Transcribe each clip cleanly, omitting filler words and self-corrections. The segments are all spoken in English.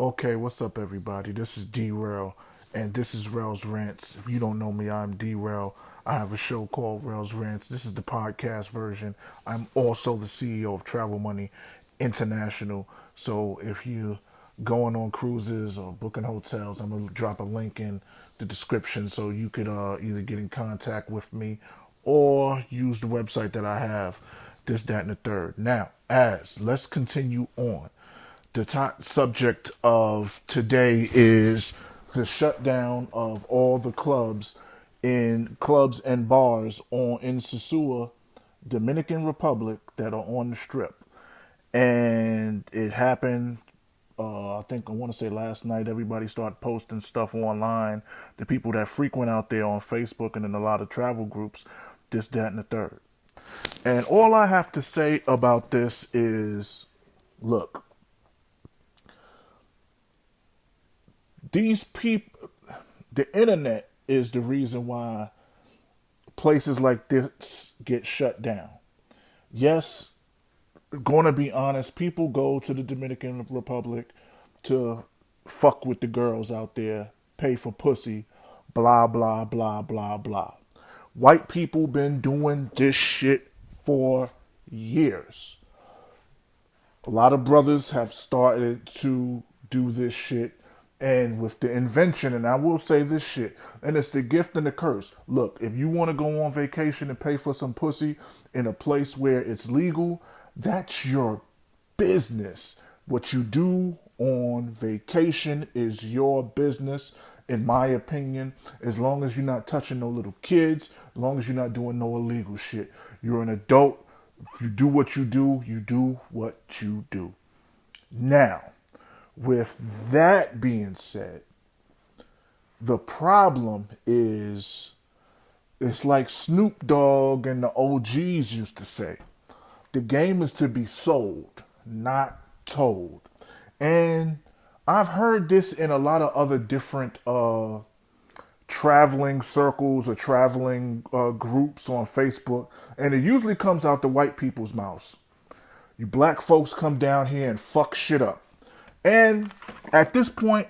Okay, what's up, everybody? This is D-Rail, and this is Rail's Rants. If you don't know me, I'm D-Rail. I have a show called Rail's Rants. This is the podcast version. I'm also the CEO of Travel Money International. So if you're going on cruises or booking hotels, I'm going to drop a link in the description so you could either get in contact with me or use the website that I have, this, that, and the third. Now, let's continue on. The top subject of today is the shutdown of all the clubs and bars in Sosua, Dominican Republic, that are on the strip. And it happened, I think I want to say last night. Everybody started posting stuff online. The people that frequent out there on Facebook and in a lot of travel groups, this, that, and the third. And all I have to say about this is, look, these people, the internet is the reason why places like this get shut down. Yes, going to be honest, people go to the Dominican Republic to fuck with the girls out there, pay for pussy, blah, blah, blah, blah, blah. White people been doing this shit for years. A lot of brothers have started to do this shit. And with the invention, and I will say this shit, and it's the gift and the curse. Look, if you want to go on vacation and pay for some pussy in a place where it's legal, that's your business. What you do on vacation is your business, in my opinion, as long as you're not touching no little kids, as long as you're not doing no illegal shit. You're an adult. If you do what you do what you do. Now, with that being said, the problem is it's like Snoop Dogg and the OGs used to say. The game is to be sold, not told. And I've heard this in a lot of other different traveling circles or traveling groups on Facebook, and it usually comes out the white people's mouths. You black folks come down here and fuck shit up. And at this point,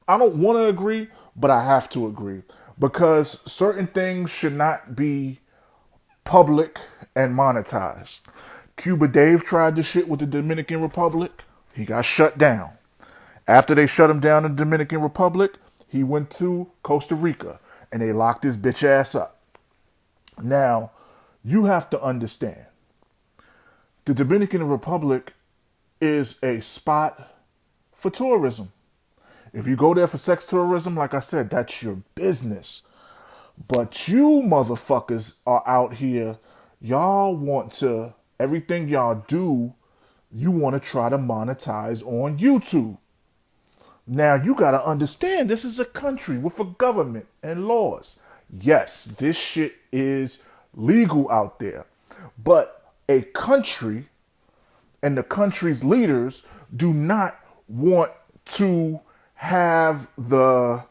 I don't want to agree, but I have to agree because certain things should not be public and monetized. Cuba Dave tried this shit with the Dominican Republic. He got shut down. After they shut him down in the Dominican Republic, he went to Costa Rica and they locked his bitch ass up. Now, you have to understand, the Dominican Republic is a spot for tourism. If you go there for sex tourism, like I said, that's your business. But you motherfuckers are out here, y'all want to, everything y'all do, you want to try to monetize on YouTube. Now you got to understand, this is a country with a government and laws. Yes, this shit is legal out there. But a country and the country's leaders do not want to have a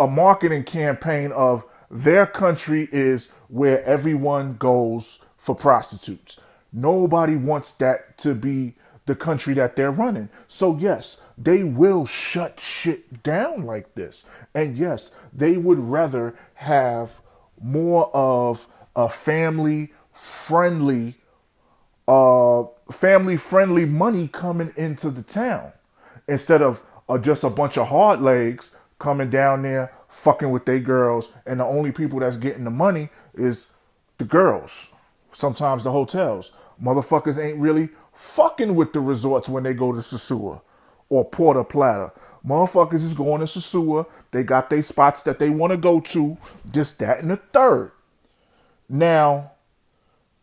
marketing campaign of their country is where everyone goes for prostitutes. Nobody wants that to be the country that they're running. So yes, they will shut shit down like this. And yes, they would rather have more of a family friendly money coming into the town instead of just a bunch of hard legs coming down there fucking with they girls, and the only people that's getting the money is the girls, sometimes the hotels. Motherfuckers ain't really fucking with the resorts when they go to Sosua or Puerto Plata. Motherfuckers is going to Sosua. They got their spots that they want to go to, this, that, and the third. Now,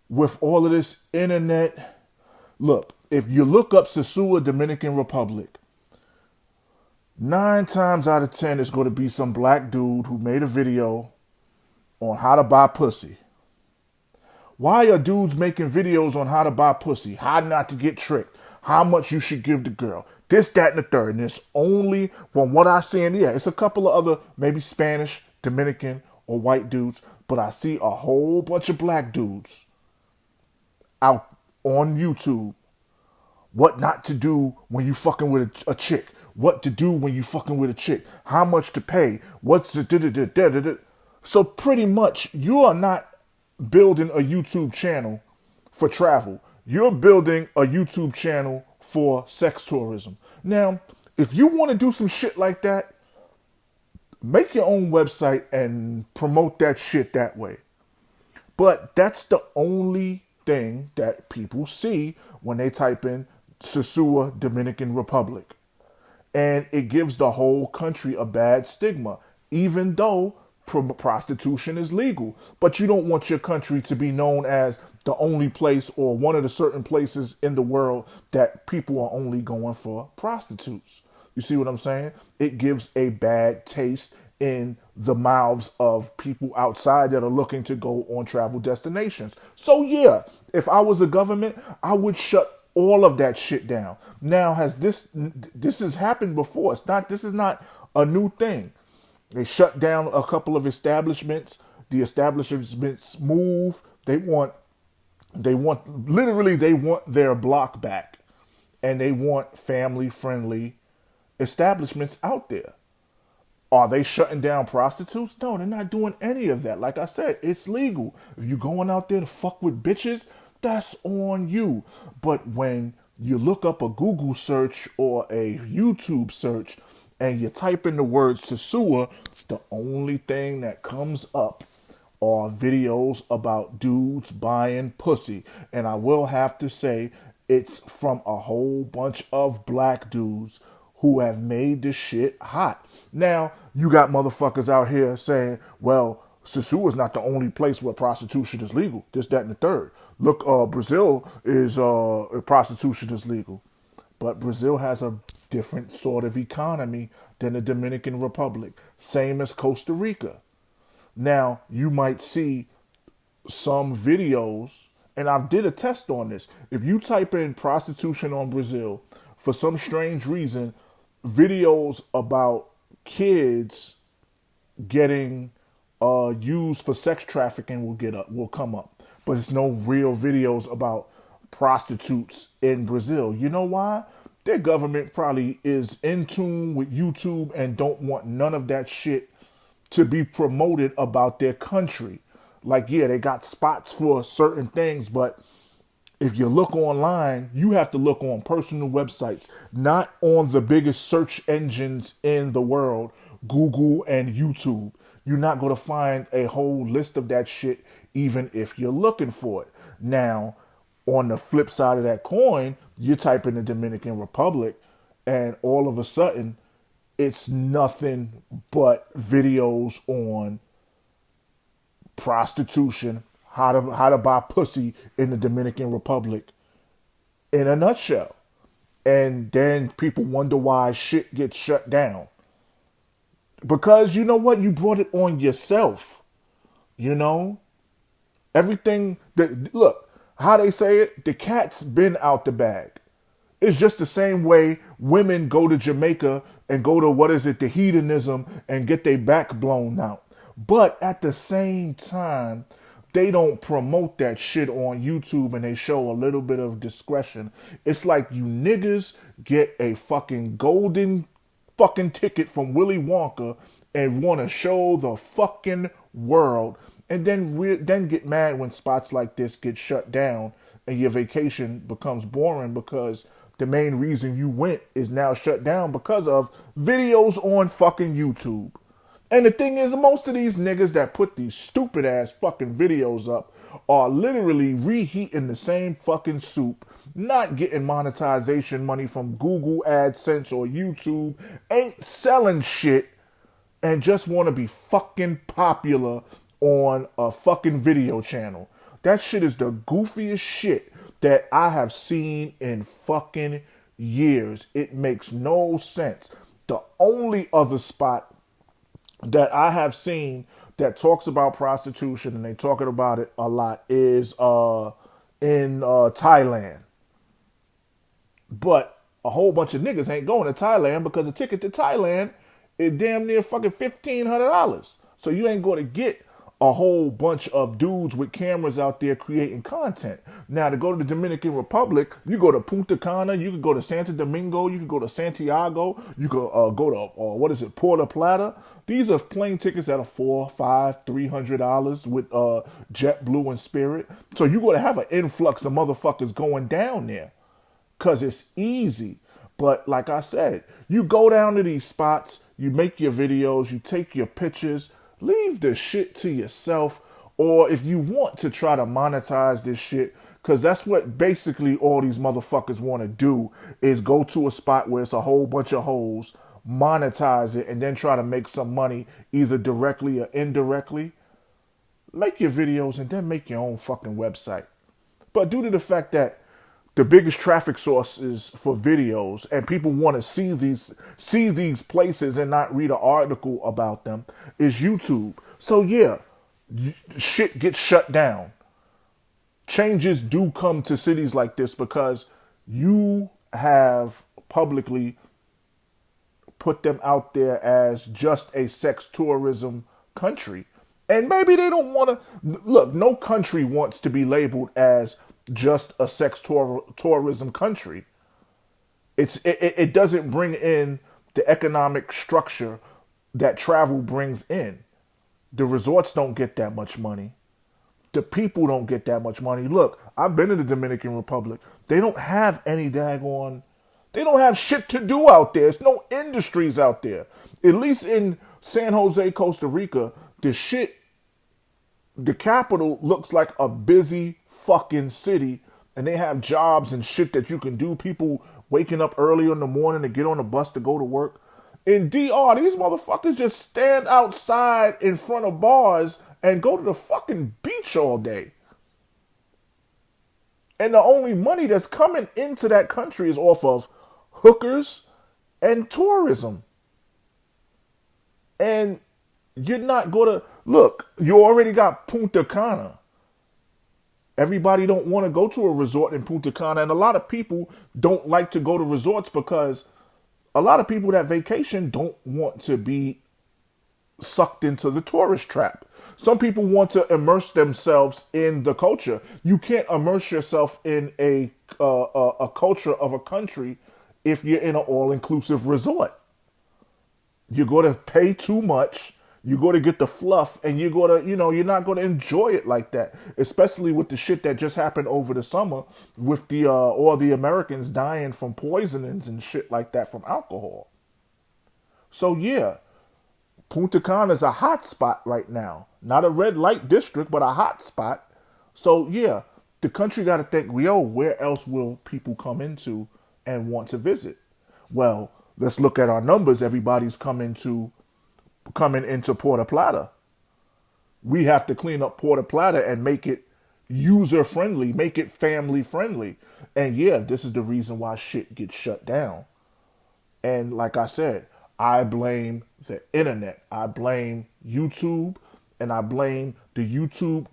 with all of this internet, look, if you look up Sosua, Dominican Republic, 9 times out of 10 it's going to be some black dude who made a video on how to buy pussy. Why are dudes making videos on how to buy pussy, how not to get tricked, how much you should give the girl, this, that, and the third? And it's only, from what I see, and yeah, it's a couple of other maybe Spanish, Dominican, or white dudes, but I see a whole bunch of black dudes out on YouTube what not to do when you fucking with a chick, what to do when you fucking with a chick, how much to pay, what's the da-da-da-da-da-da. So pretty much you are not building a YouTube channel for travel. You're building a YouTube channel for sex tourism. Now, if you want to do some shit like that, make your own website and promote that shit that way. But that's the only thing that people see when they type in Sosua, Dominican Republic. And it gives the whole country a bad stigma, even though prostitution is legal. But you don't want your country to be known as the only place or one of the certain places in the world that people are only going for prostitutes. You see what I'm saying? It gives a bad taste in the mouths of people outside that are looking to go on travel destinations. So yeah, if I was a government, I would shut all of that shit down. Now, this has happened before. This is not a new thing. They shut down a couple of establishments. The establishments move. They want their block back, and they want family friendly establishments out there. Are they shutting down prostitutes? No, they're not doing any of that. Like I said, it's legal. If you're going out there to fuck with bitches, that's on you. But when you look up a Google search or a YouTube search and you type in the word Sosua, the only thing that comes up are videos about dudes buying pussy. And I will have to say, it's from a whole bunch of black dudes who have made this shit hot. Now, you got motherfuckers out here saying, well, Sosua is not the only place where prostitution is legal. This, that, and the third. Look, Brazil is prostitution is legal. But Brazil has a different sort of economy than the Dominican Republic. Same as Costa Rica. Now, you might see some videos, and I did a test on this. If you type in prostitution on Brazil, for some strange reason, videos about kids getting used for sex trafficking will come up. But it's no real videos about prostitutes in Brazil. You know why? Their government probably is in tune with YouTube and don't want none of that shit to be promoted about their country. Like, yeah, they got spots for certain things, but if you look online, you have to look on personal websites, not on the biggest search engines in the world, Google and YouTube. You're not going to find a whole list of that shit, even if you're looking for it. Now, on the flip side of that coin, you type in the Dominican Republic, and all of a sudden, it's nothing but videos on prostitution, how to buy pussy in the Dominican Republic in a nutshell. And then people wonder why shit gets shut down. Because you know what? You brought it on yourself. You know? Everything that, look, how they say it, the cat's been out the bag. It's just the same way women go to Jamaica and go to, the hedonism and get their back blown out. But at the same time, they don't promote that shit on YouTube and they show a little bit of discretion. It's like you niggas get a fucking golden fucking ticket from Willy Wonka and want to show the fucking world, and then get mad when spots like this get shut down and your vacation becomes boring because the main reason you went is now shut down because of videos on fucking YouTube. And the thing is, most of these niggas that put these stupid ass fucking videos up are literally reheating the same fucking soup, not getting monetization money from Google AdSense or YouTube, ain't selling shit, and just want to be fucking popular on a fucking video channel. That shit is the goofiest shit that I have seen in fucking years. It makes no sense. The only other spot that I have seen that talks about prostitution, and they talking about it a lot, is in Thailand. But a whole bunch of niggas ain't going to Thailand because a ticket to Thailand is damn near fucking $1,500. So you ain't going to get a whole bunch of dudes with cameras out there creating content. Now, to go to the Dominican Republic, you go to Punta Cana, you could go to Santo Domingo, you could go to Santiago, you could go to Puerto Plata. These are plane tickets that are $400, $500, $300 with JetBlue and Spirit. So you're going to have an influx of motherfuckers going down there because it's easy. But like I said, you go down to these spots, you make your videos, you take your pictures, leave the shit to yourself. Or if you want to try to monetize this shit, because that's what basically all these motherfuckers want to do, is go to a spot where it's a whole bunch of hoes, monetize it, and then try to make some money either directly or indirectly. Make your videos and then make your own fucking website. But due to the fact that the biggest traffic source is for videos, and people want to see these places and not read an article about them, is YouTube. So yeah, shit gets shut down. Changes do come to cities like this because you have publicly put them out there as just a sex tourism country. And maybe they don't want to look, no country wants to be labeled as just a sex tourism country. It doesn't bring in the economic structure that travel brings in. The resorts don't get that much money. The people don't get that much money. Look, I've been to the Dominican Republic. They don't have any daggone, they don't have shit to do out there. There's no industries out there. At least in San Jose, Costa Rica, the capital looks like a busy fucking city, and they have jobs and shit that you can do. People waking up early in the morning to get on a bus to go to work. In DR, these motherfuckers just stand outside in front of bars and go to the fucking beach all day. And the only money that's coming into that country is off of hookers and tourism. And you're not going to, look, you already got Punta Cana. Everybody don't want to go to a resort in Punta Cana, and a lot of people don't like to go to resorts because a lot of people that vacation don't want to be sucked into the tourist trap. Some people want to immerse themselves in the culture. You can't immerse yourself in a culture of a country if you're in an all-inclusive resort. You're going to pay too much. You're going to get the fluff, and you're going to, you're not going to enjoy it like that. Especially with the shit that just happened over the summer with the all the Americans dying from poisonings and shit like that from alcohol. So yeah, Punta Cana is a hot spot right now. Not a red light district, but a hot spot. So yeah, the country got to think, where else will people come into and want to visit? Well, let's look at our numbers. Everybody's coming into Puerto Plata. We have to clean up Puerto Plata and make it user friendly, make it family friendly. And yeah, this is the reason why shit gets shut down. And like I said, I blame the internet. I blame YouTube, and I blame the YouTube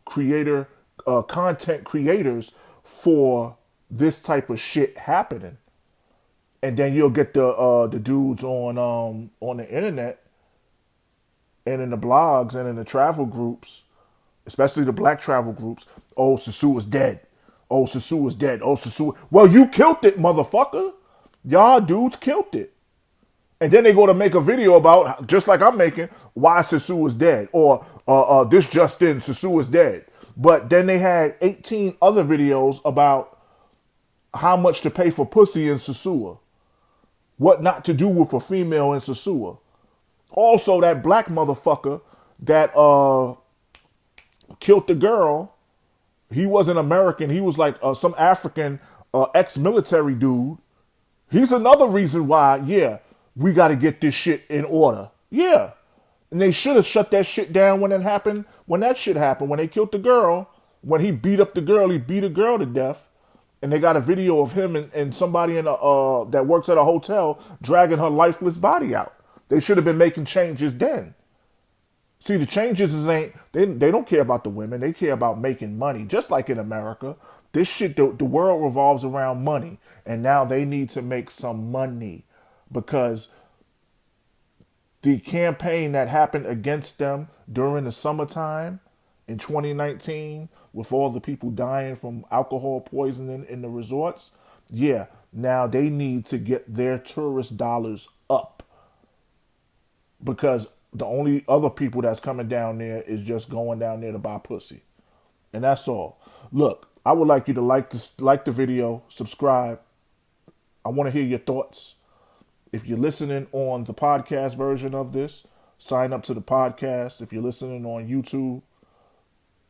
content creators for this type of shit happening. And then you'll get the dudes on the internet and in the blogs and in the travel groups, especially the black travel groups. Oh, Sosua's dead. Oh, Sosua's dead. Oh, Sosua. Well, you killed it, motherfucker. Y'all dudes killed it. And then they go to make a video about, just like I'm making, why Sosua's dead. Or this just in, Sosua's dead. But then they had 18 other videos about how much to pay for pussy in Sosua. What not to do with a female in Sosua. Also, that black motherfucker that killed the girl, he wasn't American. He was like some African ex-military dude. He's another reason why, we got to get this shit in order. Yeah. And they should have shut that shit down when that shit happened, when they killed the girl, when he beat up the girl, he beat a girl to death. And they got a video of him and somebody that works at a hotel dragging her lifeless body out. They should have been making changes then. See, the changes they don't care about the women. They care about making money. Just like in America, this shit, the world revolves around money. And now they need to make some money because the campaign that happened against them during the summertime, in 2019 with all the people dying from alcohol poisoning in the resorts, yeah, now they need to get their tourist dollars up, because the only other people that's coming down there is just going down there to buy pussy. And that's all. Look, I would like you to like the video, subscribe. I want to hear your thoughts. If you're listening on the podcast version of this, sign up to the podcast. If you're listening on YouTube,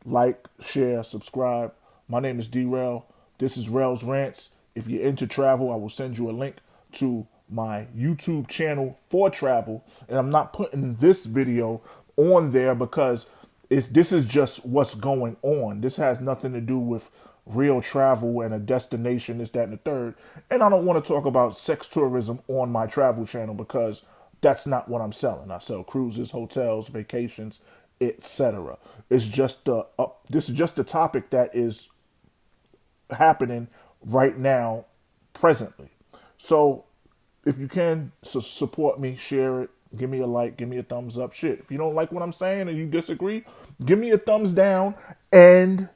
like, share, subscribe. My name is D-Rel. This is Rel's Rants. If you're into travel, I will send you a link to my YouTube channel for travel. And I'm not putting this video on there because this is just what's going on. This has nothing to do with real travel and a destination, this, that, and the third. And I don't want to talk about sex tourism on my travel channel because that's not what I'm selling. I sell cruises, hotels, vacations, etc. It's just this is just a topic that is happening right now, presently. So if you can support me, share it, give me a like, give me a thumbs up. Shit, if you don't like what I'm saying and you disagree, give me a thumbs down and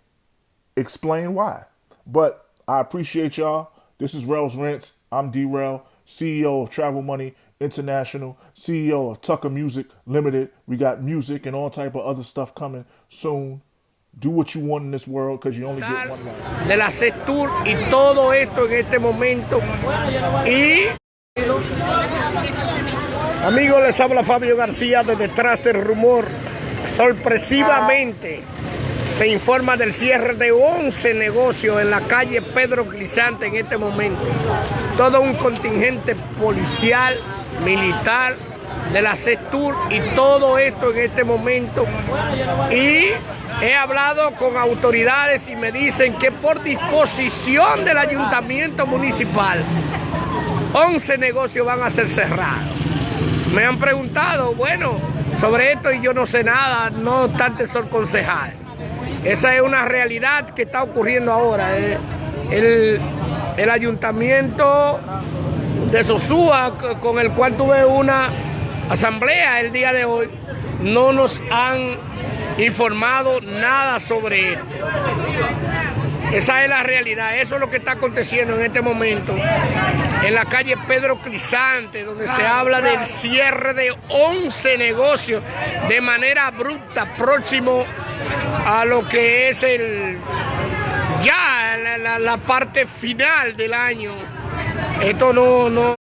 explain why. But I appreciate y'all. This is Rel's Rants. I'm D-Rel, CEO of Travel Money International, CEO of Tucker Music Limited. We got music and all type of other stuff coming soon. Do what you want in this world because you only get one life. De la tour y todo esto en este momento. Y amigos, les habla Fabio García de Detrás del Rumor. Sorpresivamente se informa del cierre de 11 negocios en la calle Pedro Clisante en este momento. Todo un contingente policial, militar, de la tour y todo esto en este momento. Y he hablado con autoridades y me dicen que por disposición del ayuntamiento municipal 11 negocios van a ser cerrados. Me han preguntado, bueno, sobre esto y yo no sé nada, no obstante soy concejal. Esa es una realidad que está ocurriendo ahora. El ayuntamiento de Sosua, con el cual tuve una asamblea el día de hoy, no nos han informado nada sobre esto. Esa es la realidad, eso es lo que está aconteciendo en este momento en la calle Pedro Clisante, donde se habla del cierre de 11 negocios de manera abrupta, próximo a lo que es la parte final del año. Esto no